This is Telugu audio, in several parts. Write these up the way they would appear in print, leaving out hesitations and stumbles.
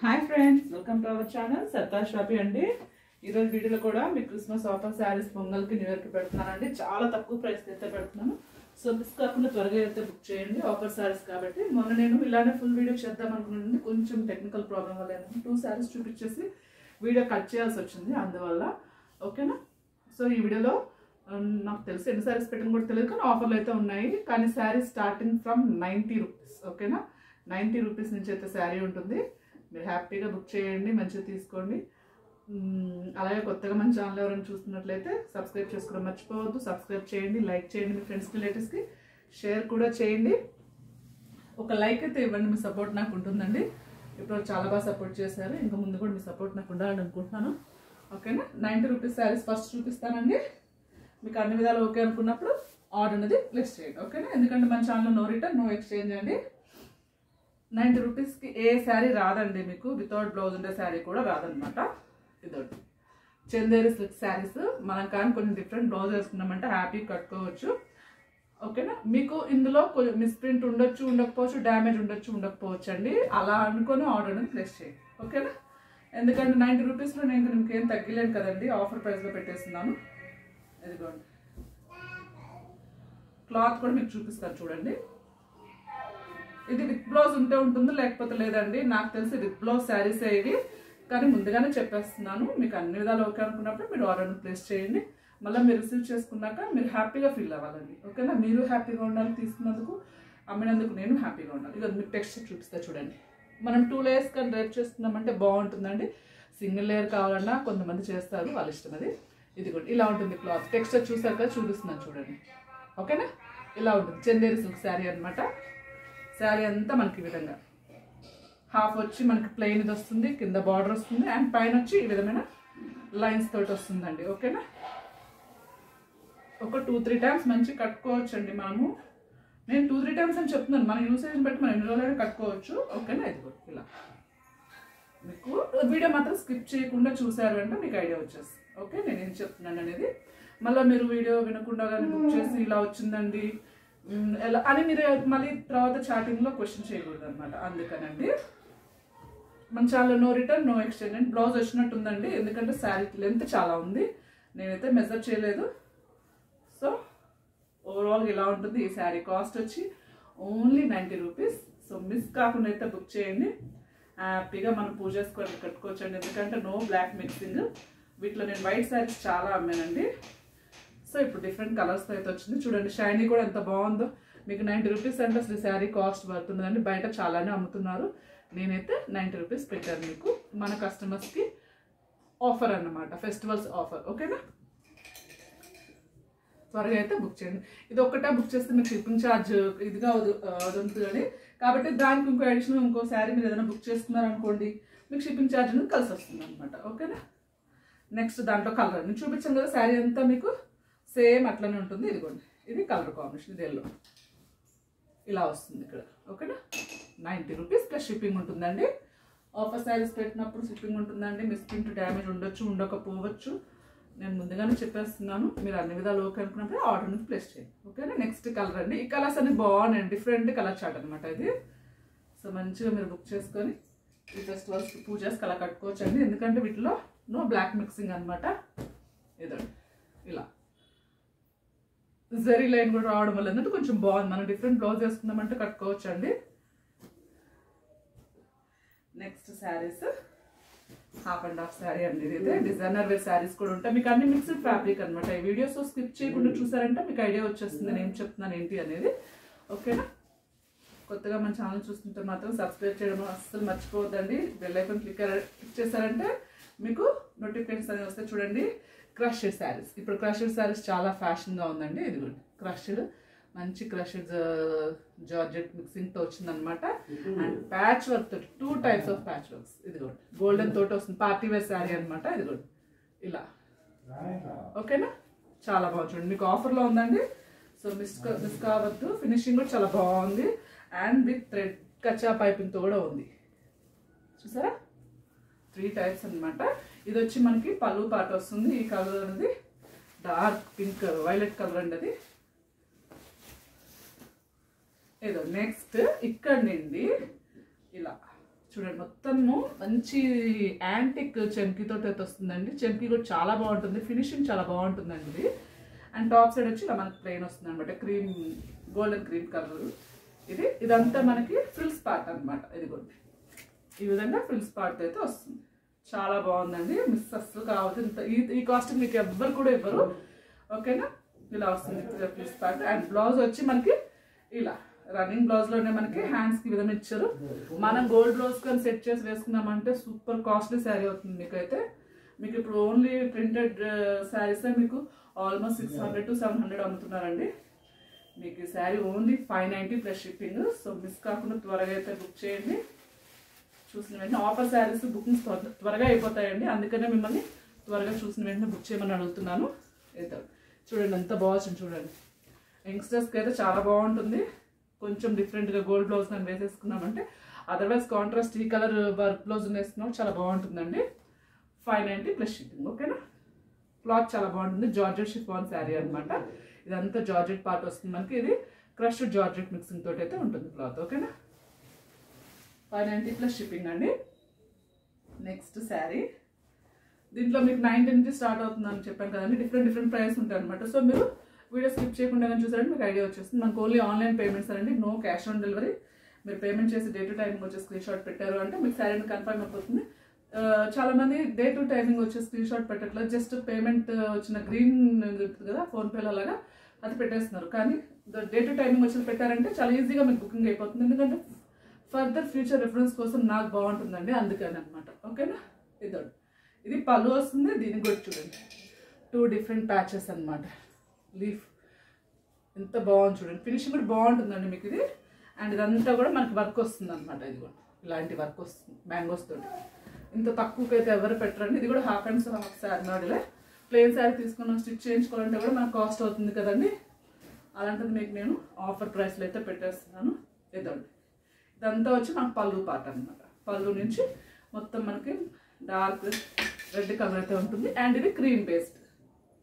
Hi friends, welcome to our channel సత్తా షాపీ అండి. ఈరోజు వీడియోలో కూడా మీ క్రిస్మస్ ఆఫర్ శారీస్ పొంగల్కి న్యూ ఇయర్కి పెడుతున్నానండి. చాలా తక్కువ ప్రైస్కి అయితే పెడుతున్నాను. సో మిస్ కాకుండా త్వరగా అయితే బుక్ చేయండి. ఆఫర్ శారీస్ కాబట్టి మొన్న నేను ఇలానే ఫుల్ వీడియో చేద్దాం అనుకున్నాను. కొంచెం టెక్నికల్ ప్రాబ్లం వల్ల 2 శారీస్ చూపించేసి వీడియో కట్ చేయాల్సి వచ్చింది అందువల్ల. ఓకేనా? సో ఈ వీడియోలో నాకు తెలిసి ఎన్ని శారీస్ పెట్టిన కూడా తెలియదు, కానీ ఆఫర్లు అయితే ఉన్నాయి. కానీ శారీ స్టార్టింగ్ ఫ్రమ్ 90 రూపీస్. ఓకేనా? 90 రూపీస్ నుంచి అయితే శారీ ఉంటుంది. మీరు హ్యాపీగా బుక్ చేయండి, మంచిగా తీసుకోండి. అలాగే కొత్తగా మన ఛానల్ ఎవరైనా చూస్తున్నట్లయితే సబ్స్క్రైబ్ చేసుకోవడం మర్చిపోవద్దు. సబ్స్క్రైబ్ చేయండి, లైక్ చేయండి, మీ ఫ్రెండ్స్కి రిలేటివ్స్కి షేర్ కూడా చేయండి. ఒక లైక్ అయితే ఇవ్వండి, మీ సపోర్ట్ నాకు ఉంటుందండి. ఇప్పుడు చాలా బాగా సపోర్ట్ చేశారు, ఇంకా ముందు కూడా మీ సపోర్ట్ నాకు ఉండాలని అనుకుంటున్నాను. ఓకేనా? 90 రూపీస్ శారీస్ ఫస్ట్ చూపిస్తానండి. మీకు అన్ని విధాలు ఓకే అనుకున్నప్పుడు ఆర్డర్ అనేది ప్లేస్ చేయండి. ఓకేనా? ఎందుకంటే మన ఛానల్లో నో రిటర్న్ నో ఎక్స్చేంజ్ అండి. 90 రూపీస్కి ఏ శారీ రాదండి మీకు, వితౌట్ బ్లౌజ్ ఉండే శారీ కూడా రాదనమాట. ఇదొకటి చందేరి సిల్క్ శారీస్ మనం కానీ కొంచెం డిఫరెంట్ బ్లౌజ్ వేసుకున్నామంటే హ్యాపీగా కట్టుకోవచ్చు. ఓకేనా? మీకు ఇందులో కొంచెం మిస్ప్రింట్ ఉండొచ్చు, ఉండకపోవచ్చు, డ్యామేజ్ ఉండొచ్చు, ఉండకపోవచ్చు అండి. అలా అనుకొని ఆర్డర్ అనేది ప్లేస్ చేయండి. ఓకేనా? ఎందుకంటే 90 రూపీస్లో నేను ఇంకేం తగ్గలేను కదండి, ఆఫర్ ప్రైస్లో పెట్టేస్తున్నాను. ఇదిగోండి, క్లాత్ కూడా మీకు చూపిస్తాను చూడండి. ఇది విత్ బ్లౌజ్ ఉంటే ఉంటుంది, లేకపోతే లేదండి. నాకు తెలిసి విత్ బ్లౌజ్ శారీస్ ఇవి, కానీ ముందుగానే చెప్పేస్తున్నాను. మీకు అన్ని విధాలు ఓకే అనుకున్నప్పుడు మీరు ఆర్డర్ని ప్లేస్ చేయండి. మళ్ళీ మీరు రిసీవ్ చేసుకున్నాక మీరు హ్యాపీగా ఫీల్ అవ్వాలండి. ఓకేనా? మీరు హ్యాపీగా ఉండాలి, తీసుకున్నందుకు, అమ్మినందుకు నేను హ్యాపీగా ఉండాలి. ఇక మీకు టెక్స్చర్ చూపిస్తా చూడండి. మనం 2 లేయర్స్ కానీ రేప్ చేసుకున్నామంటే బాగుంటుందండి. సింగిల్ లేయర్ కావాలన్నా కొంతమంది చేస్తారు, వాళ్ళ ఇష్టం అది. ఇది కూడా ఇలా ఉంటుంది క్లాత్. టెక్స్చర్ చూసాక చూపిస్తున్నాను చూడండి. ఓకేనా? ఇలా ఉంటుంది చందేరి సిల్క్ శారీ అనమాట. శారీ అంతా మనకి ఈ విధంగా హాఫ్ వచ్చి మనకి ప్లెయిన్ ఇది వస్తుంది, కింద బార్డర్ వస్తుంది, అండ్ పైన వచ్చి ఈ విధమైన లైన్స్ తోటి వస్తుందండి. ఓకేనా? ఒక 2-3 టైమ్స్ మంచిగా కట్టుకోవచ్చు అండి. మనము నేను 2-3 టైమ్స్ అని చెప్తున్నాను, మన యూసేజ్ బట్టి మనం ఎన్ని రోజులైనా కట్టుకోవచ్చు. ఓకేనా? ఇది కూడా ఇలా మీకు వీడియో మాత్రం స్కిప్ చేయకుండా చూసారు అంటే మీకు ఐడియా వచ్చేస్తుంది. ఓకే, నేను ఏం చెప్తున్నాను అనేది. మళ్ళీ మీరు వీడియో వినకుండా కానీ బుక్ చేసి ఇలా వచ్చిందండి ఎలా అని మీరు మళ్ళీ తర్వాత చాటింగ్లో క్వశ్చన్ చేయకూడదు అనమాట. అందుకనండి మన ఛానల్లో నో రిటర్న్ నో ఎక్స్చేంజ్ అండి. బ్లౌజ్ వచ్చినట్టుందండి, ఎందుకంటే శారీ లెంత్ చాలా ఉంది, నేనైతే మెజర్ చేయలేదు. సో ఓవరాల్గా ఇలా ఉంటుంది. ఈ శారీ కాస్ట్ వచ్చి ఓన్లీ 90 రూపీస్. సో మిస్ కాకుండా అయితే బుక్ చేయండి. హ్యాపీగా మనం పూజ చేసుకొని కట్టుకోవచ్చండి, ఎందుకంటే నో బ్లాక్ మిక్సింగ్. వీటిలో నేను వైట్ శారీస్ చాలా అమ్మానండి. సో ఇప్పుడు డిఫరెంట్ కలర్స్తో అయితే వచ్చింది చూడండి. షైనీ కూడా ఎంత బాగుందో. మీకు 90 రూపీస్ అంటే అసలు శారీ కాస్ట్ పడుతుందండి. బయట చాలానే అమ్ముతున్నారు, నేనైతే 90 రూపీస్ పెట్టాను మీకు, మన కస్టమర్స్కి ఆఫర్ అన్నమాట, ఫెస్టివల్స్ ఆఫర్. ఓకేనా? త్వరగా అయితే బుక్ చేయండి. ఇది ఒక్కటే బుక్ చేస్తే మీకు షిప్పింగ్ ఛార్జ్ ఇదిగా ఉంటుంది కాబట్టి దానికి ఇంకో అడిషనల్ ఇంకో శారీ మీరు ఏదైనా బుక్ చేసుకున్నారనుకోండి, మీకు షిప్పింగ్ ఛార్జ్ అనేది కలిసి వస్తుంది అనమాట. ఓకేనా? నెక్స్ట్ దాంట్లో కలర్ నేను చూపించాను కదా, శారీ అంతా మీకు సేమ్ అట్లనే ఉంటుంది. ఇదిగోండి, ఇది కలర్ కాంబినేషన్, ఇది ఎల్లో ఇలా వస్తుంది ఇక్కడ. ఓకేనా? 90 రూపీస్ ప్లస్ షిప్పింగ్ ఉంటుందండి. ఆఫర్ శారీస్ పెట్టినప్పుడు షిప్పింగ్ ఉంటుందండి. మిస్ప్రింట్ డ్యామేజ్ ఉండొచ్చు, ఉండకపోవచ్చు. నేను ముందుగానే చెప్పేస్తున్నాను. మీరు అన్ని విధాలు ఓకే అనుకున్నప్పుడు ఆర్డర్ నుంచి ప్లేస్ చేయండి. ఓకేనా? నెక్స్ట్ కలర్ అండి. ఈ కలర్స్ అన్ని బాగున్నాయండి, డిఫరెంట్ కలర్ చార్ట్ అనమాట ఇది. సో మంచిగా మీరు బుక్ చేసుకొని ఈ ఫెస్టివల్స్ పూజాస్ కలర్ కట్టుకోవచ్చు అండి, ఎందుకంటే వీటిలో నో బ్లాక్ మిక్సింగ్ అనమాట. ఇదండి ఇలా జరీ లైన్ కూడా రావడం వల్ల ఏంటంటే కొంచెం బాగుంది. మనం డిఫరెంట్ బ్లౌజ్ వేసుకున్నామంటే కట్టుకోవచ్చు అండి. Next saris half and half sari అండి. ఇదైతే డిజైనర్ వేర్ శారీస్ కూడా ఉంటాయి. మీకు అన్ని మిక్స్డ్ ఫ్యాబ్రిక్ అనమాట. ఈ వీడియోస్ స్కిప్ చేయకుండా చూసారంటే మీకు ఐడియా వచ్చేస్తుంది నేను ఏం చెప్తున్నాను ఏంటి అనేది. ఓకేనా? కొత్తగా మన ఛానల్ చూస్తుంటే మాత్రం సబ్స్క్రైబ్ చేయడం అస్సలు మర్చిపోవద్దండి. బెల్ ఐకాన్ క్లిక్ చేశారంటే మీకు నోటిఫికేషన్స్ అనేవి వస్తాయి. చూడండి, క్రష్డ్ శారీస్. ఇప్పుడు క్రష్డ్ శారీస్ చాలా ఫ్యాషన్గా ఉందండి. ఇది కూడా క్రష్డ్, మంచి క్రష్డ్ జార్జెట్ మిక్సింగ్తో వచ్చిందనమాట. అండ్ ప్యాచ్ వర్క్ తోటి 2 టైప్స్ ఆఫ్ ప్యాచ్ వర్క్స్. ఇది కూడా గోల్డెన్ తోటి వస్తుంది, పార్టీ వేర్ శారీ అనమాట. ఇది కూడా ఇలా. ఓకేనా? చాలా బాగుంది చూడండి, మీకు ఆఫర్లో ఉందండి. సో మిస్ కావద్దు. ఫినిషింగ్ కూడా చాలా బాగుంది, అండ్ విత్ థ్రెడ్ కచ్చా పైపింగ్తో కూడా ఉంది. చూసారా? 3 టైప్స్ అనమాట. ఇది వచ్చి మనకి పళ్ళు పాట వస్తుంది. ఈ కలర్ అనేది డార్క్ పింక్ వైలెట్ కలర్ అండి అది. ఏదో నెక్స్ట్ ఇక్కడ నుండి ఇలా చూడండి మొత్తము మంచి యాంటిక్ చెంకీతో అయితే వస్తుందండి. చెంకీ కూడా చాలా బాగుంటుంది, ఫినిషింగ్ చాలా బాగుంటుందండి ఇది. అండ్ టాప్ సైడ్ వచ్చి ఇలా మనకి ప్లెయిన్ వస్తుంది అనమాట, క్రీమ్ గోల్డెన్ క్రీమ్ కలర్. ఇదంతా మనకి ఫ్రిల్స్ పార్ట్ అనమాట. ఇదిగోండి ఈ విధంగా ఫ్రిల్స్ పార్ట్ అయితే వస్తుంది, చాలా బాగుందండి. మిస్ అస్సలు కావద్దు. ఈ కాస్ట్ మీకు ఎవ్వరు కూడా ఇవ్వరు, ఓకేనా. ఇలా వస్తుంది ఫ్రిల్స్ పార్ట్. అండ్ బ్లౌజ్ వచ్చి మనకి ఇలా రన్నింగ్ బ్లౌజ్ లోనే మనకి హ్యాండ్స్ కి విధంగా ఇచ్చారు. మనం గోల్డ్ బ్లౌజ్ కానీ సెట్ చేసి వేసుకున్నామంటే సూపర్ కాస్ట్లీ శారీ అవుతుంది మీకైతే. మీకు ఇప్పుడు ఓన్లీ ప్రింటెడ్ శారీస్ మీకు ఆల్మోస్ట్ 600 to 700 అమ్ముతున్నారండి. మీకు ఈ sari only 590 plus shipping. So miss కాకుండా త్వరగా అయితే బుక్ చేయండి. చూసిన వెంటనే ఆఫర్ శారీస్ బుకింగ్స్ త్వరగా అయిపోతాయండి, అందుకనే మిమ్మల్ని త్వరగా చూసిన వెంటనే బుక్ చేయమని అడుగుతున్నాను. అయితే చూడండి ఎంత బాగుంది, చూడండి యంగ్స్టర్స్కి అయితే చాలా బాగుంటుంది. కొంచెం డిఫరెంట్గా గోల్డ్ బ్లౌజ్ కానీ వేసేసుకున్నామంటే, అదర్వైజ్ కాంట్రాస్ట్ ఈ కలర్ వర్క్ బ్లౌజ్ వేసుకున్నాం చాలా బాగుంటుందండి. 590 ప్లస్ షిప్పింగ్, ఓకేనా. క్లాత్ చాలా బాగుంటుంది, జార్జెట్ షిఫాన్ శారీ అనమాట. ఇదంతా జార్జెట్ పార్ట్ వస్తుంది మనకి. ఇది క్రష్డ్ జార్జెట్ మిక్సింగ్ తోటి అయితే ఉంటుంది క్లాత్, ఓకేనా. 590 ప్లస్ షిప్పింగ్ అండి. నెక్స్ట్ శారీ, దీంట్లో మీకు 90 నుంచి స్టార్ట్ అవుతుందని చెప్పాను కదండి. డిఫరెంట్ ప్రైస్ ఉంటాయి అనమాట. సో మీరు వీడియో స్కిప్ చేయకుండా కానీ చూసారంటే మీకు ఐడియా వచ్చేస్తుంది. మనకు ఓన్లీ ఆన్లైన్ పేమెంట్స్ అండి, నో క్యాష్ ఆన్ డెలివరీ. మీరు పేమెంట్ చేసి డే టు టైమింగ్ వచ్చే స్క్రీన్ షాట్ పెట్టారు అంటే మీకు శారీని కన్ఫర్మ్ అయిపోతుంది. చాలా మంది డే టు టైమింగ్ వచ్చే స్క్రీన్ షాట్ పెట్టట్లేదు, జస్ట్ పేమెంట్ వచ్చిన గ్రీన్ ఉంటుంది కదా ఫోన్పేలో అలాగా అది పెట్టేస్తున్నారు. కానీ డే టు టైమింగ్ వచ్చి పెట్టారంటే చాలా ఈజీగా మీకు బుకింగ్ అయిపోతుంది, ఎందుకంటే ఫర్దర్ ఫ్యూచర్ రిఫరెన్స్ కోసం నాకు బాగుంటుందండి, అందుకని అనమాట, ఓకేనా. ఇది పళ్ళు వస్తుంది. దీనికి కూడా చూడండి 2 డిఫరెంట్ ప్యాచెస్ అనమాట. లీఫ్ ఎంత బాగుంది చూడండి, ఫినిషింగ్ కూడా బాగుంటుందండి మీకు ఇది. అండ్ ఇదంతా కూడా మనకి వర్క్ వస్తుంది అనమాట. ఇది కూడా ఇలాంటి వర్క్ వస్తుంది మ్యాంగోస్ తోటి. ఇంత తక్కువకి అయితే ఎవరు పెట్టరండి. ఇది కూడా హాఫ్ అండ్ హాఫ్ శారీ మోడలే. ప్లెయిన్ శారీ తీసుకుని స్టిచ్ చేయించుకోవాలంటే కూడా మనకు కాస్ట్ అవుతుంది కదండి. అలాంటిది మీకు నేను ఆఫర్ ప్రైస్లో అయితే పెట్టేస్తున్నాను. ఇదంతా వచ్చి మనకు పళ్ళు పార్ట్ అనమాట. పళ్ళు నుంచి మొత్తం మనకి డార్క్ రెడ్ కలర్ అయితే ఉంటుంది. అండ్ ఇది క్రీమ్ బేస్డ్.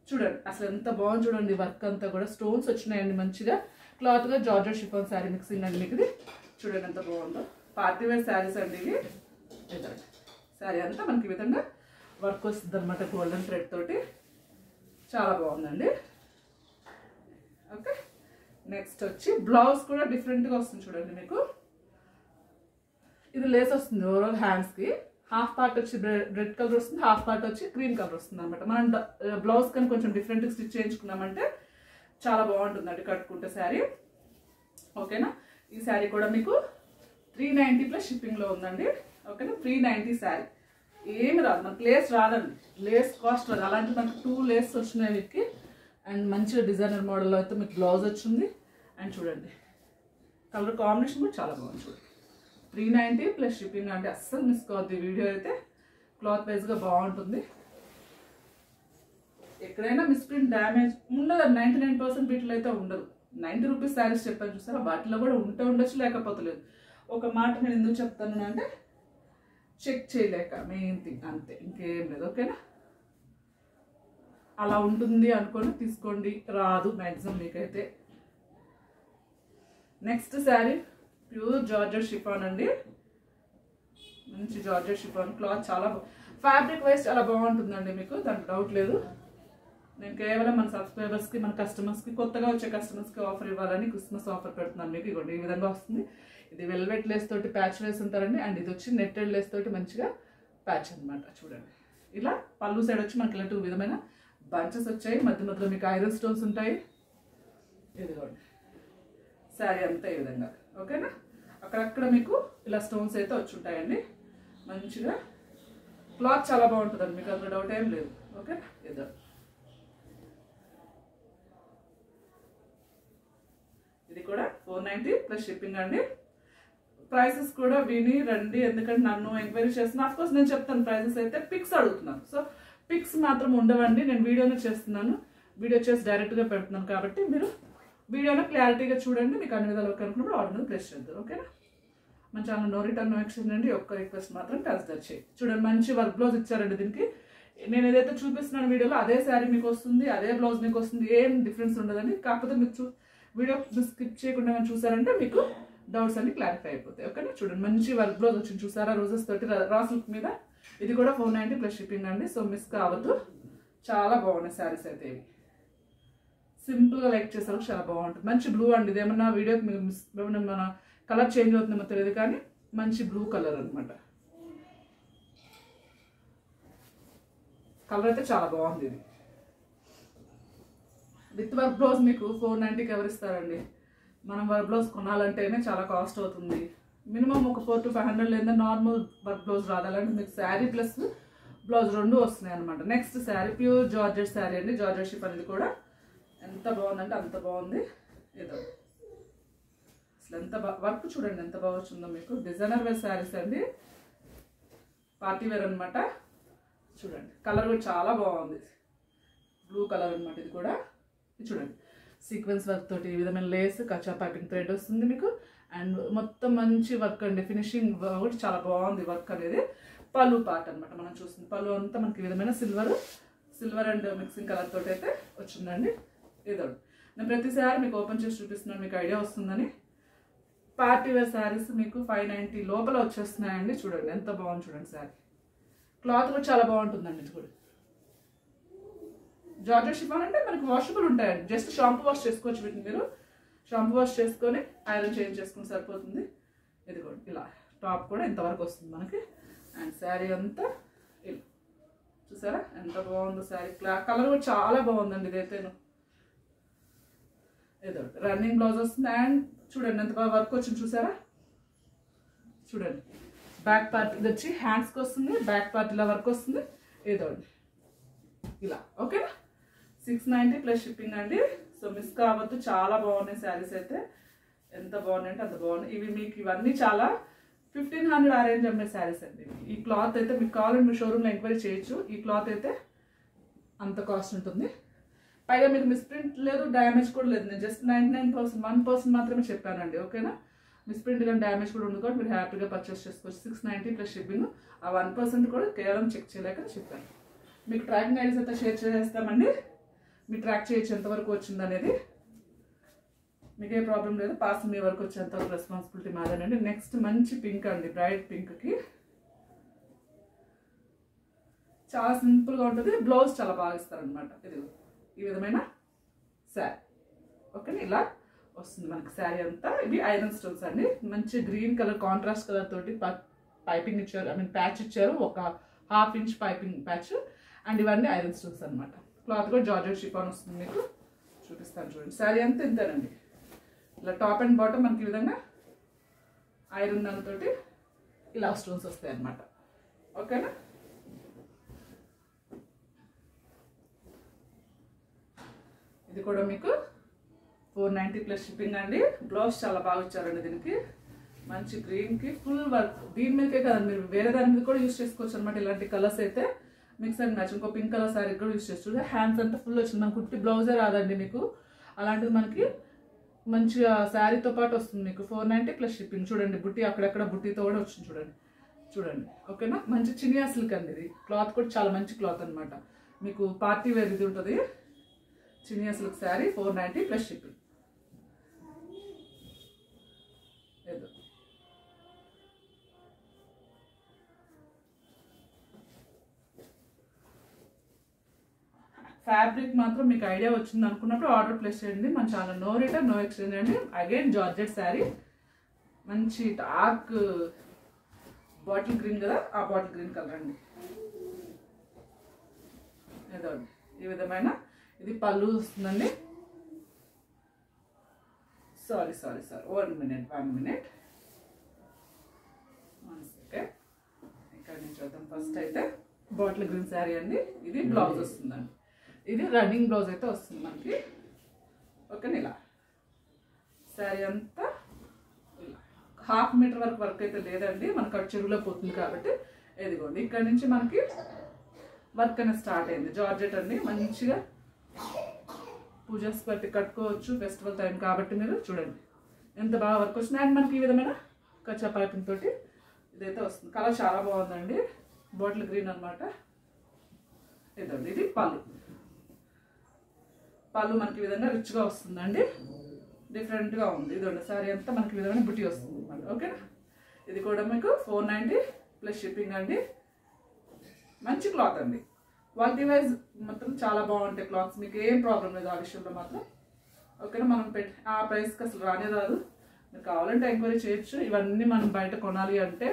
చూడండి అసలు ఎంత బాగుంది చూడండి, వర్క్ అంతా కూడా స్టోన్స్ వచ్చినాయండి మంచిగా. క్లాత్గా జార్జెట్ షిఫాన్ శారీ మిక్సింగ్ అండి మీకు ఇది. చూడండి ఎంత బాగుందో. పార్టీ వేర్ శారీస్ అండి ఇవి. శారీ అంతా మనకి ఈ విధంగా వర్క్ వస్తుంది అనమాట, గోల్డెన్ థ్రెడ్ తోటి. చాలా బాగుందండి, ఓకే. నెక్స్ట్ వచ్చి బ్లౌజ్ కూడా డిఫరెంట్గా వస్తుంది చూడండి మీకు. ఇది లేస్ వస్తుంది ఓవరాల్ హ్యాండ్స్కి. హాఫ్ పార్ట్ వచ్చి రెడ్ కలర్ వస్తుంది, హాఫ్ పార్ట్ వచ్చి క్రీమ్ కలర్ వస్తుంది అనమాట. మనం బ్లౌజ్ కానీ కొంచెం డిఫరెంట్గా స్టిచ్ చేయించుకున్నామంటే చాలా బాగుంటుందండి కట్టుకుంటే శారీ, ఓకేనా. ఈ శారీ కూడా మీకు 390 ప్లస్ షిప్పింగ్లో ఉందండి, ఓకేనా. 390 శారీ ఏమి రాదు మనకి, లేస్ రాదండి, లేస్ కాస్ట్ రాదు. అలాంటి మనకి 2 లేస్ వచ్చినాయి వీటికి. అండ్ మంచిగా డిజైనర్ మోడల్లో అయితే మీకు బ్లౌజ్ వచ్చింది. అండ్ చూడండి కలర్ కాంబినేషన్ కూడా చాలా బాగుంది చూడండి. 390 ప్లస్ షిప్పింగ్ అంటే అస్సలు మిస్ కావద్దు. ఈ వీడియో అయితే క్లాత్ వైజ్గా బాగుంటుంది. ఎక్కడైనా మిస్ప్రింట్ డ్యామేజ్ ఉండదు, 99% వీటిలో అయితే ఉండదు. 90 రూపీస్ శారీస్ చెప్పాను చూసారా, వాటిలో కూడా ఉంటే ఉండొచ్చు, లేకపోతే లేదు. ఒక మాట నేను ఎందుకు చెప్తాను అంటే చెక్ చేయలేక, మెయిన్ థింగ్, అంతే, ఇంకేం లేదు, ఓకేనా. అలా ఉంటుంది అనుకొని తీసుకోండి, రాదు మ్యాక్సిమం మీకైతే. Next sari pure georgette chiffon అండి. మంచి జార్జెట్ షిఫాన్ క్లాత్ చాలా ఫ్యాబ్రిక్ వైజ్ చాలా బాగుంటుందండి మీకు, దానికి డౌట్ లేదు. నేను కేవలం మన సబ్స్క్రైబర్స్కి, మన కస్టమర్స్కి, కొత్తగా వచ్చే కస్టమర్స్కి ఆఫర్ ఇవ్వాలని క్రిస్మస్ ఆఫర్ పెడుతున్నాను మీకు. ఇవ్వండి ఈ విధంగా వస్తుంది. ఇది వెల్వెట్ లేస్ తోటి ప్యాచ్ లేస్ ఉంటారండి. అండ్ ఇది వచ్చి నెట్టెడ్ లేస్ తోటి మంచిగా ప్యాచ్ అనమాట. చూడండి ఇలా పళ్ళు సైడ్ వచ్చి మనకి ఇలాంటి విధమైన బంచెస్ వచ్చాయి, మధ్య మధ్యలో మీకు ఐరన్ స్టోన్స్ ఉంటాయి. ఇదిగోండి శారీ అంతా ఈ విధంగా, ఓకేనా. అక్కడక్కడ మీకు ఇలా స్టోన్స్ అయితే వచ్చి ఉంటాయండి. మంచిగా క్లాత్ చాలా బాగుంటుందండి మీకు, అందులో డౌట్ ఏం లేదు, ఓకే. ఇది కూడా 490 ప్లస్ షిప్పింగ్ అండి. ప్రైసెస్ కూడా విని రండి, ఎందుకంటే నన్ను ఎంక్వైరీ చేస్తున్నా. అఫ్కోర్స్ నేను చెప్తాను ప్రైసెస్ అయితే, పిక్స్ అడుగుతున్నాను. సో పిక్స్ మాత్రం ఉండవండి, నేను వీడియోనే చేస్తున్నాను, వీడియో చేసి డైరెక్ట్గా పెడుతున్నాను. కాబట్టి మీరు వీడియోలో క్లారిటీగా చూడండి, మీకు అన్ని విధాలు అనుకున్నప్పుడు ఆర్డర్ మీద ప్లేస్ చేద్దాం, ఓకేనా. మన channel no return no exchange అండి. ఒక్క రిక్వెస్ట్ మాత్రం కన్సిడర్ చేయి. చూడండి మంచి వర్క్ బ్లౌజ్ ఇచ్చారండి దీనికి. నేను ఏదైతే చూపిస్తున్నాను వీడియోలో అదే శారీ మీకు వస్తుంది, అదే బ్లౌజ్ మీకు వస్తుంది, ఏం డిఫరెన్స్ ఉండదండి. కాకపోతే మీకు వీడియో స్కిప్ చేయకుండా చూసారంటే మీకు డౌట్స్ అన్ని క్లారిఫై అయిపోతాయి. ఓకేనా, చూడండి మంచి వర్క్ బ్లౌజ్ వచ్చింది చూసారా, రోజెస్ తోటి రా సిల్క్ మీద. ఇది కూడా 490 ప్లస్ షిప్పింగ్ అండి. సో మిస్ కావద్దు, చాలా బాగున్నాయి శారీస్ అయితే. ఇవి సింపుల్గా లైక్ చేసారు, చాలా బాగుంటుంది. మంచి బ్లూ అండి, ఇది ఏమన్నా వీడియోకి మన కలర్ చేంజ్ అవుతుందేమో తెలియదు కానీ మంచి బ్లూ కలర్ అనమాట. కలర్ అయితే చాలా బాగుంది. ఇది విత్ వర్క్ బ్లౌజ్ మీకు 490కి ఎవరు ఇస్తారండి? మనం వర్క్ బ్లౌజ్ కొనాలంటేనే చాలా కాస్ట్ అవుతుంది. మినిమం ఒక 400 to 500 లేదా నార్మల్ వర్క్ బ్లౌజ్ రాదు. అలాంటి మీకు శారీ ప్లస్ బ్లౌజ్ రెండు వస్తున్నాయి అనమాట. Next sari pure georgette sari అండి. జార్జెట్ షిప్ అనేది కూడా ఎంత బాగుందంటే అంత బాగుంది. ఏదో అసలు ఎంత వర్క్ చూడండి ఎంత బాగా వచ్చిందో మీకు. డిజైనర్ వేర్ శారీస్ అండి, పార్టీ వేర్ అనమాట. చూడండి కలర్ కూడా చాలా బాగుంది, బ్లూ కలర్ అనమాట. ఇది కూడా చూడండి సీక్వెన్స్ వర్క్ తోటి ఈ విధమైన లేస్ కచ్చా పైపింగ్ థ్రెడ్ వస్తుంది మీకు. అండ్ మొత్తం మంచి వర్క్ అండి, ఫినిషింగ్ కూడా చాలా బాగుంది వర్క్ అనేది. పళ్ళు పార్ట్ అనమాట మనం చూస్తుంది. పళ్ళు అంతా మనకి ఈ విధమైన సిల్వర్ అండ్ మిక్సింగ్ కలర్ తోటి అయితే వచ్చిందండి. ఏదో నేను ప్రతిసారి మీకు ఓపెన్ చేసి చూపిస్తున్నాను, మీకు ఐడియా వస్తుందని. పార్టీ వేర్ శారీస్ మీకు 590 లోపల వచ్చేస్తున్నాయండి. చూడండి ఎంత బాగుంది చూడండి శారీ. క్లాత్ కూడా చాలా బాగుంటుందండి. ఇది కూడా జార్జెట్ షిఫాన్ అంటే మనకి వాషబుల్ ఉంటాయండి. జస్ట్ షాంపూ వాష్ చేసుకోవచ్చు వీటిని. మీరు షాంపూ వాష్ చేసుకొని ఐరన్ చేంజ్ చేసుకుని సరిపోతుంది. ఇదిగోండి ఇలా టాప్ కూడా ఇంతవరకు వస్తుంది మనకి. అండ్ శారీ అంతా ఇలా చూసారా ఎంత బాగుందో శారీ. కలర్ కూడా చాలా బాగుందండి. ఇదైతేను ఏదో రన్నింగ్ బ్లౌజ్ వస్తుంది. అండ్ చూడండి ఎంత బాగా వర్క్ వచ్చింది చూసారా. చూడండి బ్యాక్ పార్ట్ ఇది వచ్చి హ్యాండ్స్కి వస్తుంది, బ్యాక్ పార్ట్ ఇలా వర్క్ వస్తుంది. ఏదో ఇలా ఓకేనా. 690 ప్లస్ షిప్పింగ్ అండి. సో మిస్ కావద్దు, చాలా బాగున్నాయి శారీస్ అయితే. ఎంత బాగున్నాయి అంటే అంత బాగున్నాయి. ఇవి మీకు ఇవన్నీ చాలా 1500 ఆ రేంజ్ అమ్మే శారీస్ అండి. ఈ క్లాత్ అయితే మీకు కావాలంటే మీరు షోరూమ్లో ఎంక్వైరీ చేయొచ్చు. ఈ క్లాత్ అయితే అంత కాస్ట్ ఉంటుంది. పైగా మీకు మిస్ప్రింట్ లేదు, డ్యామేజ్ కూడా లేదు. నేను జస్ట్ 99%, 1% మాత్రమే చెప్పానండి. ఓకేనా, మిస్ప్రింట్ కానీ డ్యామేజ్ కూడా ఉంది కాబట్టి మీరు హ్యాపీగా పర్చేస్ చేసుకోవచ్చు. 690 ప్లస్ షిప్పింగ్. ఆ 1% కూడా కేవలం చెక్ చేయలేక చెప్పాను. మీకు ట్రాకింగ్ ఐడీస్ అయితే షేర్ చేస్తామండి. మీరు ట్రాక్ చేయొచ్చు ఎంతవరకు వచ్చింది అనేది. మీకు ఏ ప్రాబ్లం లేదు, పార్సల్ మీ వరకు వచ్చేంతవరకు రెస్పాన్సిబిలిటీ మాదేనండి. నెక్స్ట్ మంచి పింక్ అండి, బ్రైట్ పింక్కి చాలా సింపుల్గా ఉంటుంది. బ్లౌజ్ చాలా బాగా ఇస్తారనమాట. ఇది ఈ విధమైన శారీ ఓకే ఇలా వస్తుంది మనకి శారీ అంతా. ఇవి ఐరన్ స్టోన్స్ అండి. మంచి గ్రీన్ కలర్ కాంట్రాస్ట్ కలర్ తోటి పైపింగ్ ఇచ్చారు, ఐ మీన్ ప్యాచ్ ఇచ్చారు, ఒక 1/2 ఇంచ్ పైపింగ్ ప్యాచ్. అండ్ ఇవన్నీ ఐరన్ స్టోన్స్ అనమాట. క్లాత్ కూడా జార్జెట్ షిఫాన్ వస్తుంది. మీకు చూపిస్తాను చూడండి. శారీ అంతా ఇంతేనండి. ఇలా టాప్ అండ్ బాటమ్ మనకి ఈ విధంగా ఐరన్ దానితోటి ఇలా స్టోన్స్ వస్తాయి అన్నమాట. ఓకేనా. ఇది కూడా మీకు 490 ప్లస్ షిప్పింగ్ అండి. బ్లౌజ్ చాలా బాగా ఇచ్చారండి. దీనికి మంచి గ్రీన్కి ఫుల్ వర్క్. దీని మీదకే కదండి, మీరు వేరే దాని మీద కూడా యూజ్ చేసుకోవచ్చు అనమాట. ఇలాంటి కలర్స్ అయితే మిక్స్ అండ్ మ్యాచ్. ఇంకో పింక్ కలర్ శారీ కూడా యూజ్ చేసుకోవచ్చు. హ్యాండ్స్ అంతా ఫుల్ వచ్చింది. మనకు కుట్టి బ్లౌజే రాదండి మీకు. అలాంటిది మనకి మంచిగా శారీతో పాటు వస్తుంది మీకు. 490 ప్లస్ షిప్పింగ్. చూడండి బుట్టి అక్కడక్కడ బుట్టితో కూడా వచ్చింది చూడండి. చూడండి ఓకేనా. మంచి చినియా సిల్క్ అండి. ఇది క్లాత్ కూడా చాలా మంచి క్లాత్ అనమాట. మీకు పార్టీ వేర్ ఇది ఉంటుంది. Chiniya silk saree 490 plus shipping. ఏదో ఫ్యాబ్రిక్ మాత్రం మీకు ఐడియా వచ్చింది అనుకున్నప్పుడు ఆర్డర్ ప్లేస్ చేయండి. మన channel no return no exchange అండి. అగైన్ జార్జెట్ శారీ, మంచి డార్క్ బాటిల్ గ్రీన్ కదా, ఆ బాటిల్ గ్రీన్ కలర్ అండి. ఏదో ఈ విధమైన ఇది పళ్ళు వస్తుందండి. సారీ 1 minute ఇక్కడ నుంచి చూద్దాం. ఫస్ట్ అయితే బాటిల్ గ్రీన్ శారీ అండి. ఇది బ్లౌజ్ వస్తుందండి. ఇది రన్నింగ్ బ్లౌజ్ అయితే వస్తుంది మనకి. ఓకేనా. ఇలా శారీ అంతా ఇలా 1/2 మీటర్ వరకు వర్క్ అయితే లేదండి, మనకు అటు చెరువులో పోతుంది కాబట్టి. ఇదిగోండి ఇక్కడ నుంచి మనకి వర్క్ అనేది స్టార్ట్ అయింది. జార్జెట్ అండి, మంచిగా పూజస్ బట్టి కట్టుకోవచ్చు. ఫెస్టివల్ టైం కాబట్టి మీరు చూడండి ఎంత బాగా వర్క్ వచ్చింది. అండ్ మనకి ఈ విధమైన కచ్చా పైపింగ్ తోటి ఇదైతే వస్తుంది. కలర్ చాలా బాగుందండి, బాటిల్ గ్రీన్ అనమాట. ఇదండి ఇది పళ్ళు. పళ్ళు మనకి ఈ విధంగా రిచ్గా వస్తుందండి. డిఫరెంట్గా ఉంది. ఇదండి సారీ అంతా మనకి విధమైన బుట్టి వస్తుంది అనమాట. ఓకేనా, ఇది కూడా మీకు 490 ప్లస్ షిప్పింగ్ అండి. మంచి క్లాత్ అండి, క్వాలిటీ వైజ్ మొత్తం చాలా బాగుంటాయి క్లాత్స్, మీకు ఏం ప్రాబ్లం లేదు ఆ విషయంలో మాత్రం. ఓకేనా, మనం ఆ ప్రైస్కి అసలు రానే రాదు. మీరు కావాలంటే ఎంక్వైరీ చేయొచ్చు. ఇవన్నీ మనం బయట కొనాలి అంటే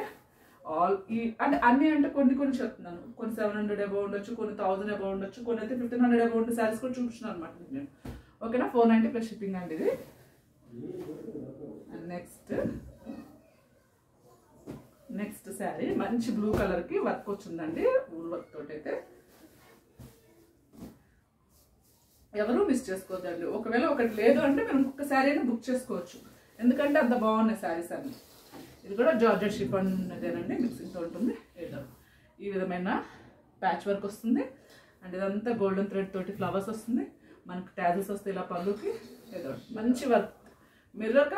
అంటే అన్నీ అంటే కొన్ని చెప్తున్నాను. కొన్ని 700 అబౌవ్ ఉండొచ్చు, కొన్ని 1000 అబౌవ్ ఉండొచ్చు, కొన్ని అయితే 1500 అబౌవ్ ఉండే శారీస్ కూడా చూపించాను అనమాట నేను. ఓకేనా, 490 ప్లస్ షిప్పింగ్ అండి ఇది. అండ్ నెక్స్ట్ శారీ మంచి బ్లూ కలర్కి వర్క్ వచ్చిందండి, ఊల్ వర్క్ తోటి. అయితే ఎవరు మిస్ చేసుకోవద్దండి. ఒకవేళ ఒకటి లేదు అంటే మనం ఇంకొక శారీ అయినా బుక్ చేసుకోవచ్చు, ఎందుకంటే అంత బాగున్నాయి శారీస్ అన్ని. ఇది కూడా జార్జెట్ షిఫాన్ అదేనండి, మిక్సింగ్తో ఉంటుంది. ఏదో ఈ విధమైన ప్యాచ్ వర్క్ వస్తుంది. అండ్ ఇదంతా గోల్డెన్ థ్రెడ్ తోటి ఫ్లవర్స్ వస్తుంది. మనకు ట్యాజెస్ వస్తాయి ఇలా పళ్ళుకి. ఏదో మంచి వర్క్, మిర్రర్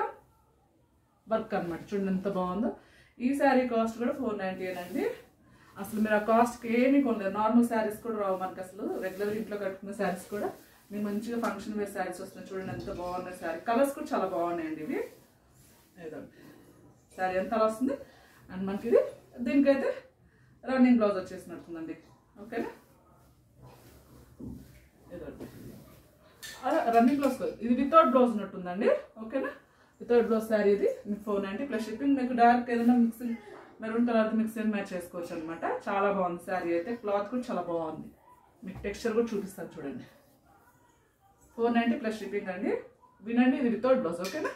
వర్క్ అనమాట. చూడండి ఎంత బాగుందో. ఈ శారీ కాస్ట్ కూడా 490 అండి. అసలు మీరు ఆ కాస్ట్కి ఏమీ కొనలేదు. నార్మల్ శారీస్ కూడా రావు మనకు, అసలు రెగ్యులర్ ఇంట్లో కట్టుకున్న శారీస్ కూడా మీకు మంచిగా ఫంక్షన్ వేర్ శారీస్ వస్తున్నాయి. చూడండి ఎంత బాగున్నాయి శారీ, కలర్స్ కూడా చాలా బాగున్నాయండి ఇవి. ఏదో శారీ ఎంత అలా వస్తుంది. అండ్ మనకి ఇది దీనికైతే రన్నింగ్ బ్లౌజ్ వచ్చేసినట్టుందండి. ఓకేనా, ఏదో రన్నింగ్ బ్లౌజ్ ఇది వితౌట్ బ్లౌజ్ ఉన్నట్టుందండి. ఓకేనా, వితౌట్ బ్లౌజ్ శారీ ఇది మీకు 490 ప్లస్ షిప్పింగ్. మీకు డార్క్ ఏదైనా mixing maroon colour mix and match చేసుకోవచ్చు అనమాట. చాలా బాగుంది శారీ అయితే, క్లాత్ కూడా చాలా బాగుంది. మీకు టెక్స్చర్ కూడా చూపిస్తాను చూడండి. 490 ప్లస్ షిప్పింగ్ అండి. వినండి, ఇది వితౌట్ బ్లౌజ్. ఓకేనా,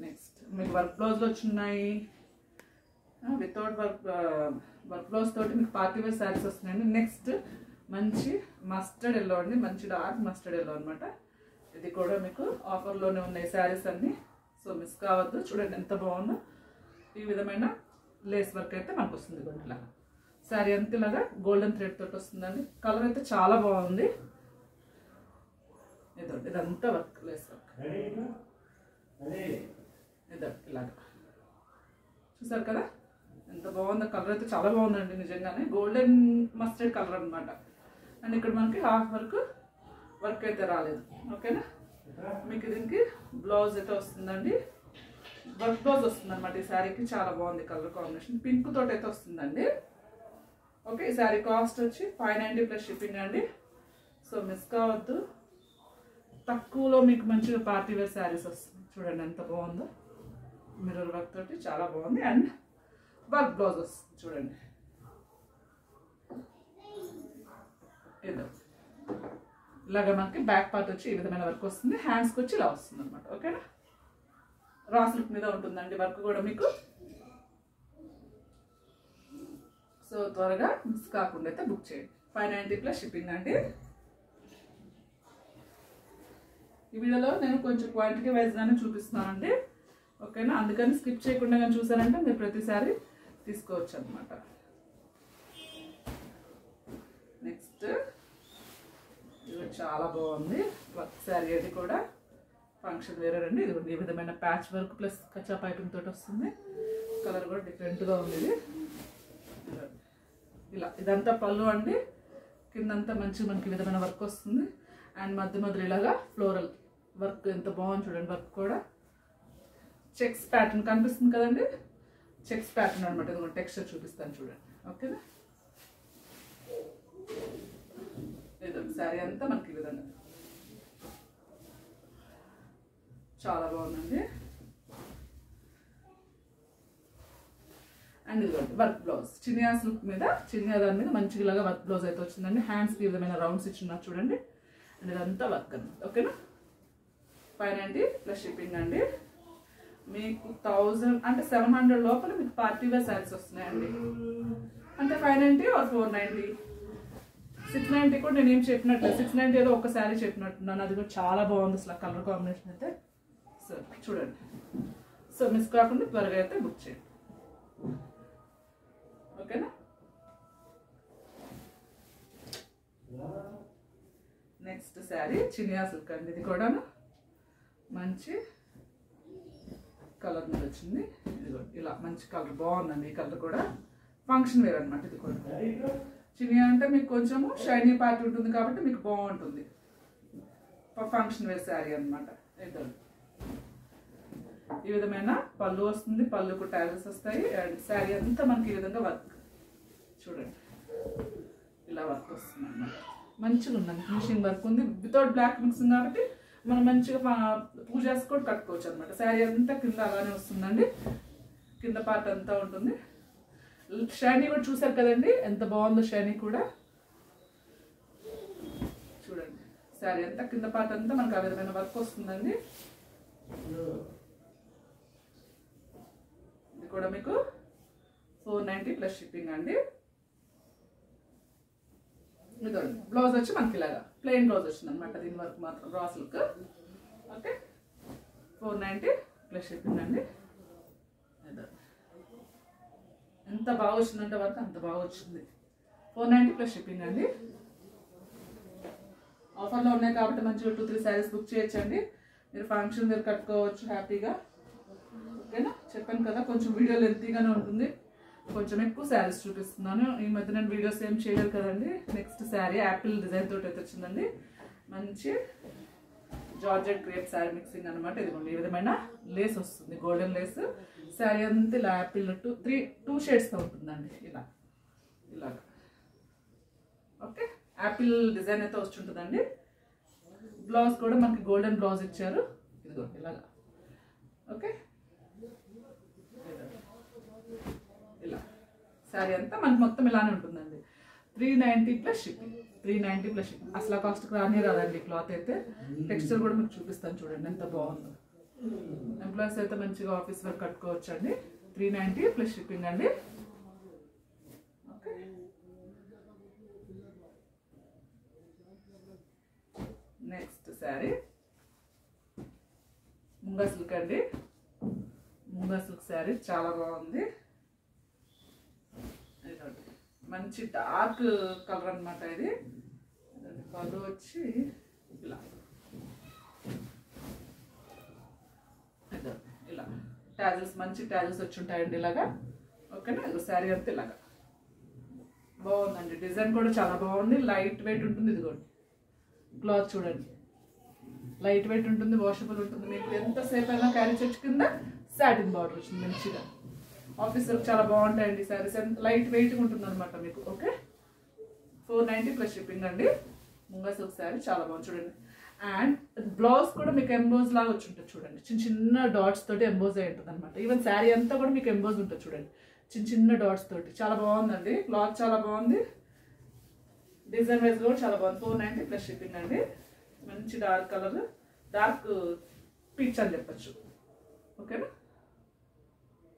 నెక్స్ట్ మీకు వర్క్ బ్లౌజ్లో వచ్చినాయి. వితౌట్ వర్క్ బ్లౌజ్ తోటి మీకు పార్టీ వేర్ శారీస్ వస్తున్నాయండి. నెక్స్ట్ మంచి మస్టర్డ్ ఎల్లో అండి, మంచి డార్క్ మస్టర్డ్ ఎల్లో అనమాట. ఇది కూడా మీకు ఆఫర్లోనే ఉన్నాయి శారీస్ అన్నీ, సో మిస్ కావద్దు. చూడండి ఎంత బాగుందో. ఈ విధమైన లేస్ వర్క్ అయితే మనకు వస్తుంది. ఇట్లా శారీ అంతా ఇలాగా గోల్డెన్ థ్రెడ్ తోటి వస్తుందండి. కలర్ అయితే చాలా బాగుంది. ఇదంతా వర్క్, లేస్ వర్క్. ఇలాగా చూసారు కదా ఎంత బాగుందో. కలర్ అయితే చాలా బాగుందండి నిజంగానే, గోల్డెన్ మస్టర్డ్ కలర్ అనమాట. అండ్ ఇక్కడ మనకి హాఫ్ వర్క్ అయితే రాలేదు. ఓకేనా, మీకు దీనికి బ్లౌజ్ అయితే వస్తుందండి, వర్క్ బ్లౌజ్ వస్తుంది అనమాట. ఈ శారీకి చాలా బాగుంది కలర్ కాంబినేషన్, పింక్ తోటి అయితే వస్తుందండి. ఓకే, ఈ శారీ కాస్ట్ వచ్చి 590 ప్లస్ షిప్పింగ్ అండి. సో మిస్ కావద్దు. తక్కువలో మీకు మంచిగా పార్టీ వేర్ శారీస్ వస్తుంది. చూడండి ఎంత బాగుందో, మిర్రర్ వర్క్ తోటి చాలా బాగుంది. అండ్ వర్క్ బ్లౌజ్ వస్తుంది చూడండి. ఏదో ఇలాగ మనకి బ్యాక్ పార్ట్ వచ్చి ఈ విధమైన వర్క్ వస్తుంది, హ్యాండ్స్కి వచ్చి ఇలా వస్తుంది అనమాట. ఓకేనా, రా సిల్క్ మీద ఉంటుందండి వర్క్ కూడా మీకు. సో త్వరగా మిస్ కాకుండా అయితే బుక్ చేయండి. 590 ప్లస్ షిప్పింగ్ అండి. ఈ వీడియోలో నేను కొంచెం క్వాంటిటీ వైజ్గానే చూపిస్తున్నానండి. ఓకేనా, అందుకని స్కిప్ చేయకుండా కానీ చూసారంటే మీరు ప్రతిసారి తీసుకోవచ్చు అనమాట. నెక్స్ట్ ఇది చాలా బాగుంది వర్క్ శారీ. అది కూడా ఫంక్షన్ వేరే అండి. ఇది ఈ విధమైన ప్యాచ్ వర్క్ ప్లస్ కచ్చా పైపింగ్ తోటి వస్తుంది. కలర్ కూడా డిఫరెంట్గా ఉంది. ఇది ఇలా ఇదంతా పళ్ళు అండి. కిందంతా మంచి మనకి విధమైన వర్క్ వస్తుంది. అండ్ మధ్యలో ఇలాగా ఫ్లోరల్ వర్క్ ఎంత బాగుంది చూడండి. వర్క్ కూడా చెక్స్ ప్యాటర్న్ కనిపిస్తుంది కదండి, చెక్స్ ప్యాటర్న్ అనమాట. ఇది టెక్స్చర్ చూపిస్తాను చూడండి. ఓకేనా, ఇది శారీ అంతా మనకి ఈ విధంగా చాలా బాగుందండి. అండ్ ఇదిగోండి వర్క్ బ్లౌజ్, చినియా సిల్క్ మీద, చినియా దాని మీద మంచిగా ఇలాగా వర్క్ బ్లౌజ్ అయితే వచ్చిందండి. హ్యాండ్స్కి ఈ విధమైన రౌండ్స్ ఇచ్చిన్నారు చూడండి. అండ్ ఇదంతా వర్క్ అనమాట. ఓకేనా, 590 ప్లస్ షిప్పింగ్ అండి. మీకు 1000 అంటే 700 లోపల మీకు పార్టీ వేర్ శారీస్ వస్తున్నాయండి. అంటే 590 ఆర్ 490. 690 కూడా నేను ఏం చెప్పినట్టు 690 ఏదో ఒక శారీ చెప్పినట్టున్నాను. అది కూడా చాలా బాగుంది అసలు కలర్ కాంబినేషన్ అయితే. సో చూడండి, సో మిస్ కాకుండా త్వరగా అయితే బుక్ చేయండి. ఓకేనా, నెక్స్ట్ శారీ చినియా సిల్క్ అండి. ఇది కూడా మంచి కలర్ మీద వచ్చింది. ఇది ఇలా మంచి కలర్ బాగుందండి. ఈ కలర్ కూడా ఫంక్షన్ వేర్ అనమాట. ఇది కూడా చినియా అంటే మీకు కొంచెము షైనీ పార్ట్ ఉంటుంది కాబట్టి మీకు బాగుంటుంది. ఫంక్షన్ వేర్ శారీ అనమాట. ఈ విధమైన పళ్ళు వస్తుంది, పళ్ళుకు టాజెస్ వస్తాయి. అండ్ శారీ అంతా మనకి ఈ విధంగా వర్క్ చూడండి, ఇలా వర్క్ వస్తుంది అన్నమాట. మంచిగా ఉందండి, ఫినిషింగ్ వర్క్ ఉంది. వితౌట్ బ్లాక్ మిక్సింగ్ కాబట్టి మనం మంచిగా పూజాస్ కూడా కట్టుకోవచ్చు అనమాట. శారీ అంతా కింద అలానే వస్తుందండి, కింద పార్ట్ అంతా ఉంటుంది. షైనీ కూడా చూసారు కదండి, ఎంత బాగుందో షైనీ కూడా. చూడండి శారీ అంతా కింద పార్ట్ అంతా మనకు ఆ విధమైన వర్క్ వస్తుందండి. ఇది కూడా మీకు 490 ప్లస్ షిప్పింగ్ అండి. ఇదండి బ్లౌజ్ వచ్చి మనకి ఇలాగా ప్లెయిన్ బ్లౌజ్ వచ్చింది అనమాట. దీని వరకు మాత్రం raw silk. Okay, 490 plus shipping అండి. ఎంత బాగా వచ్చిందంటే వరకు అంత బాగా వచ్చింది. 490 ప్లస్ షిప్పింగ్ అండి. ఆఫర్లో ఉన్నాయి కాబట్టి మంచిగా 2-3 శారీస్ బుక్ చేయొచ్చండి. మీరు ఫంక్షన్ దగ్గర కట్టుకోవచ్చు హ్యాపీగా. ఓకేనా, చెప్పాను కదా కొంచెం వీడియో లెంతీగానే ఉంటుంది, కొంచెం ఎక్కువ శారీస్ చూపిస్తున్నాను. ఈ మధ్య నేను వీడియోస్ ఏం చేయలేదు కదండి. నెక్స్ట్ శారీ యాపిల్ డిజైన్ తోటి అయితే వచ్చిందండి. మంచి జార్జెట్ క్రేప్ శారీ మిక్సింగ్ అనమాట. ఇదిగోండి, ఈ విధమైన లేస్ వస్తుంది, గోల్డెన్ లేస్. శారీ అంతా ఇలా యాపిల్ 2 షేడ్స్తో ఉంటుందండి, ఇలా ఇలాగా. ఓకే, యాపిల్ డిజైన్ అయితే వస్తుంటుందండి. బ్లౌజ్ కూడా మనకి గోల్డెన్ బ్లౌజ్ ఇచ్చారు, ఇదిగోండి ఇలాగా. ఓకే, ఇలా శారీ అంతా మనకి మొత్తం ఇలానే ఉంటుందండి. 390 ప్లస్ షిప్పింగ్. 390 plus shipping. అసలు కాస్ట్కి రానే రాదండి క్లాత్ అయితే. టెక్స్చర్ కూడా మీకు చూపిస్తాను చూడండి ఎంత బాగుందో. ఎంప్లాయీస్ అయితే మంచిగా ఆఫీస్ వర్క్ కట్టుకోవచ్చు అండి. 390 ప్లస్ షిప్పింగ్ అండి. Okay, next sari munga silk అండి. ముంగా సిల్క్ శారీ చాలా బాగుంది. మంచి డార్క్ కలర్ అనమాట ఇది. కలర్ వచ్చి ఇలా ఇలా టాజిల్స్, మంచి టాజిల్స్ వచ్చి ఉంటాయండి ఇలాగా. ఓకేనా, శారీ అంతా ఇలాగా బాగుందండి. డిజైన్ కూడా చాలా బాగుంది, లైట్ వెయిట్ ఉంటుంది. ఇదిగోండి క్లాత్ చూడండి, లైట్ వెయిట్ ఉంటుంది, వాషబుల్ ఉంటుంది. మీకు ఎంతసేపు అయినా క్యారీ చేయొచ్చు. కింద సాటిన్ బార్డర్ వచ్చింది మంచిగా. ఆఫీసర్ చాలా బాగుంటాయండి శారీస్, లైట్ వెయిట్గా ఉంటుంది అనమాట మీకు. ఓకే, 490 ప్లస్ షిప్పింగ్ అండి. ముంగా సిల్క్ శారీ చాలా బాగుంది చూడండి. అండ్ బ్లౌజ్ కూడా మీకు ఎంబోజ్ లాగా వచ్చి ఉంటుంది చూడండి, చిన్న చిన్న డాట్స్ తోటి ఎంబోజ్ అయి ఉంటుంది అనమాట. ఈవెన్ శారీ అంతా కూడా మీకు ఎంబోజ్ ఉంటుంది చూడండి, చిన్న చిన్న డాట్స్ తోటి. చాలా బాగుందండి, క్లాత్ చాలా బాగుంది, డిజైన్ వైజ్ కూడా చాలా బాగుంది. 490 ప్లస్ షిప్పింగ్ అండి. మంచి డార్క్ కలర్, డార్క్ పీచ్ అని చెప్పచ్చు. ఓకేనా,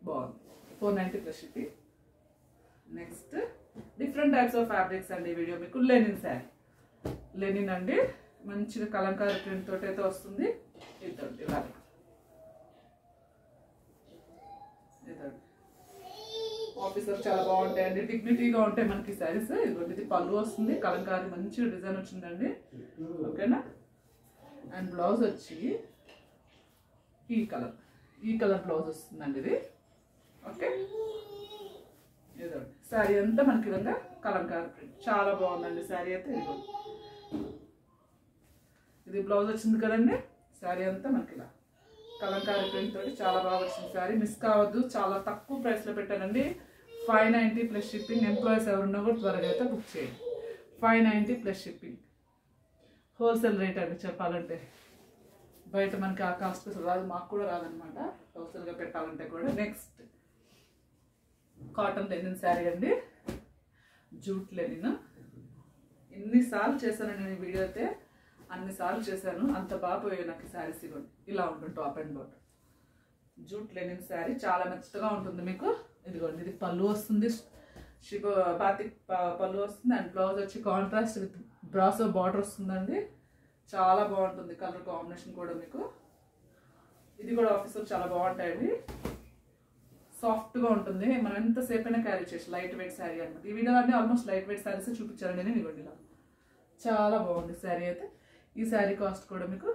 బాగుంది. 490 plus shipping. Next different types of fabrics అండి. వీడియో మీకు లెనిన్ శారీ, లెనిన్ అండి. మంచిగా కలంకారీ ప్రింట్ తోటి అయితే వస్తుంది. ఇదండి ఇలా, ఇదండి ఆఫీసర్ చాలా బాగుంటాయండి, డిగ్నిటీగా ఉంటాయి మనకి శారీస్. ఇదిగోండి, ఇది పళ్ళు వస్తుంది, కలంకారీ మంచిగా డిజైన్ వచ్చిందండి. ఓకేనా, అండ్ బ్లౌజ్ వచ్చి ఈ కలర్ బ్లౌజ్ వస్తుందండి ఇది. ఓకే, ఇదండి శారీ అంతా మనకి విధంగా కలంకారీ ప్రింట్ చాలా బాగుందండి శారీ అయితే. ఇదిగోండి, ఇది బ్లౌజ్ వచ్చింది కదండి. శారీ అంతా మనకి ఇలా కలంకారీ ప్రింట్ తోటి చాలా బాగా వచ్చింది శారీ. మిస్ కావద్దు, చాలా తక్కువ ప్రైస్లో పెట్టానండి. 590 ప్లస్ షిప్పింగ్. ఎంప్లాయీస్ ఎవరున్నా కూడా త్వరగా అయితే బుక్ చేయండి. 590 ప్లస్ షిప్పింగ్. హోల్సేల్ రేట్ అండి చెప్పాలంటే. బయట మనకి ఆ కాస్ట్ రాదు, మాకు కూడా రాదనమాట హోల్సేల్గా పెట్టాలంటే కూడా. నెక్స్ట్ కాటన్ లెనిన్ శారీ అండి, జూట్ లెనిన్. ఎన్నిసార్లు చేశానండి నేను వీడియో అయితే, అన్నిసార్లు చేశాను. అంత బాగా పోయాయి నాకు ఈ శారీస్. ఇవ్వండి, ఇలా ఉంటుంది top and bottom. Jute Lenin sari చాలా మెత్తగా ఉంటుంది మీకు. ఇదిగోండి, ఇది పళ్ళు వస్తుంది, బాతిక్ పళ్ళు వస్తుంది. అండ్ బ్లౌజ్ వచ్చి కాంట్రాస్ట్ విత్ బ్రాసో బార్డర్ వస్తుందండి. చాలా బాగుంటుంది కలర్ కాంబినేషన్ కూడా మీకు. ఇది కూడా ఆఫీస్లో చాలా బాగుంటాయండి, సాఫ్ట్గా ఉంటుంది. మనం ఎంతసేపు అయినా క్యారీ చేయొచ్చు. లైట్ వెయిట్ శారీ అనమాట. ఈ వీడియో అన్నీ ఆల్మోస్ట్ లైట్ వెయిట్ శారీస్ చూపించారండి నేను. ఇవ్వండి, ఇలా చాలా బాగుంది శారీ అయితే. ఈ శారీ కాస్ట్ కూడా మీకు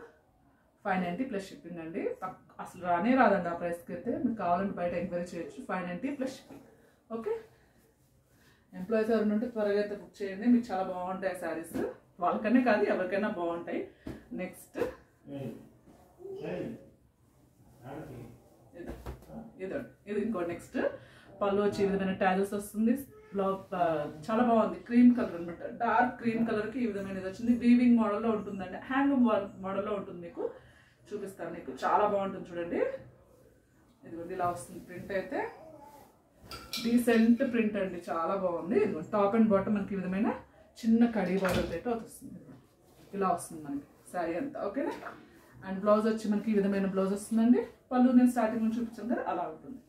590 ప్లస్ షిప్పింగ్ అండి. అసలు రానే రాదండి ఆ ప్రైస్కి అయితే. మీకు కావాలంటే బయట ఎంక్వైరీ చేయొచ్చు. 590 ప్లస్ షిప్పింగ్. ఓకే, ఎంప్లాయీస్ ఎవరు ఉంటే త్వరగా అయితే బుక్ చేయండి, మీకు చాలా బాగుంటాయి శారీస్. వాళ్ళకనే కాదు ఎవరికైనా బాగుంటాయి. నెక్స్ట్ ఇది ఇంకో నెక్స్ట్ పళ్ళు వచ్చి ఈ విధమైన టాజెస్ వస్తుంది. చాలా బాగుంది, క్రీమ్ కలర్ అనమాట. డార్క్ క్రీమ్ కలర్కి ఈ విధమైన ఇది వచ్చింది. వీవింగ్ మోడల్లో ఉంటుందండి, హ్యాండ్ మోడల్లో ఉంటుంది. మీకు చూపిస్తాను, మీకు చాలా బాగుంటుంది చూడండి. ఇదిగోండి ఇలా వస్తుంది ప్రింట్ అయితే, డీసెంట్ ప్రింట్ అండి, చాలా బాగుంది. ఇదిగోండి టాప్ అండ్ బాటమ్ మనకి ఈ విధమైన చిన్న కడీ బార్డర్ అయితే వస్తుంది. ఇలా వస్తుంది మనకి శారీ అంతా, ఓకేనా. అండ్ బ్లౌజ్ వచ్చి మనకి ఈ విధమైన బ్లౌజ్ వస్తుందండి. పళ్ళు నేను స్టార్టింగ్ నుంచి చూపించాను కదా, అలా ఉంటుంది,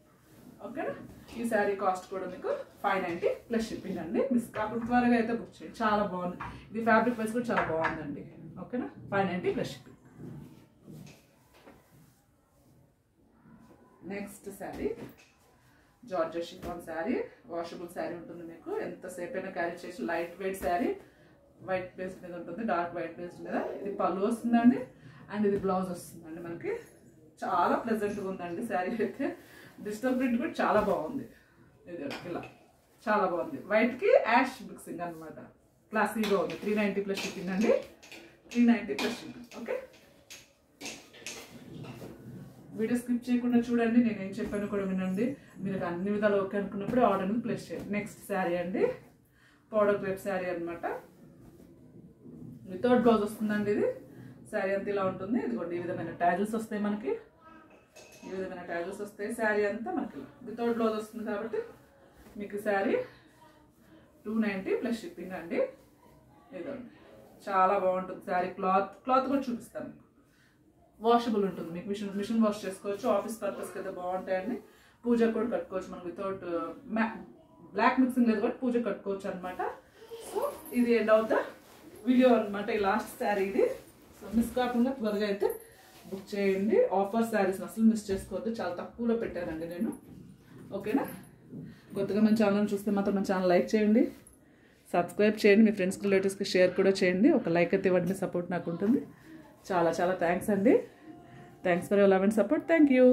ఓకేనా. ఈ శారీ కాస్ట్ కూడా మీకు 590 ప్లస్ షిప్పింగ్ అండి. మిస్ కాకుండా త్వరగా అయితే బుక్ చేయండి, చాలా బాగుంది. ఇది ఫ్యాబ్రిక్ వైజ్ కూడా చాలా బాగుందండి, ఓకేనా. 590 plus shipping. Next sari georgette chiffon sari, washable sari ఉంటుంది. మీకు ఎంతసేపు అయినా క్యారీ చేసి, light weight sari, white base మీద ఉంటుంది, డార్క్ వైట్ బేస్ మీద. ఇది పళ్ళు వస్తుందండి అండ్ ఇది బ్లౌజ్ వస్తుందండి. మనకి చాలా ప్లెజెంట్గా ఉందండి శారీ అయితే. డిజిటల్ ప్రింట్ కూడా చాలా బాగుంది. ఇది ఇలా చాలా బాగుంది. వైట్కి యాష్ మిక్సింగ్ అనమాట, క్లాసీగా ఉంది. 390 ప్లస్ షిప్పింగ్ అండి, 390 plus shipping, okay. Video skip చేయకుండా చూడండి, నేను ఏం చెప్పాను కూడా వినండి. మీరు అన్ని విధాలు ఓకే అనుకున్నప్పుడు ఆర్డర్ అనేది ప్లేస్ చేయండి. నెక్స్ట్ శారీ అండి, పౌడర్ క్రేప్ శారీ అనమాట. వితౌట్ బ్లౌజ్ వస్తుందండి. ఇది శారీ అంతా ఇలా ఉంటుంది. ఇదిగోండి ఈ విధమైన ట్యాజెస్ వస్తాయి మనకి, ఈ విధమైన ట్యాజెస్ వస్తాయి. శారీ అంతా మనకి వితౌట్ బ్లౌజ్ వస్తుంది కాబట్టి మీకు శారీ 290 ప్లస్ షిప్పింగ్ అండి. ఇదండి చాలా బాగుంటుంది శారీ. క్లాత్ కూడా చూపిస్తాను. వాషబుల్ ఉంటుంది, మీకు మిషన్ వాష్ చేసుకోవచ్చు. ఆఫీస్ పర్పస్కి అయితే బాగుంటాయండి. పూజ కూడా కట్టుకోవచ్చు మనం, వితౌట్ బ్లాక్ మిక్సింగ్ లేదు కాబట్టి పూజ కట్టుకోవచ్చు అనమాట. సో ఇది ఎండ్ ఆఫ్ ద వీడియో అనమాట, ఈ లాస్ట్ శారీ ఇది. సో మిస్ కాకుండా త్వరగా అయితే బుక్ చేయండి. ఆఫర్ శారీస్ అసలు మిస్ చేసుకోవద్దు, చాలా తక్కువలో పెట్టానండి నేను, ఓకేనా. కొత్తగా మన ఛానల్ చూస్తే మాత్రం మన ఛానల్ లైక్ చేయండి, సబ్స్క్రైబ్ చేయండి, మీ ఫ్రెండ్స్కి రిలేటివ్స్కి షేర్ కూడా చేయండి. ఒక లైక్ అయితే ఇవ్వండి, సపోర్ట్ నాకు ఉంటుంది. చాలా చాలా థ్యాంక్స్ అండి. Thanks for your love and support. Thank you.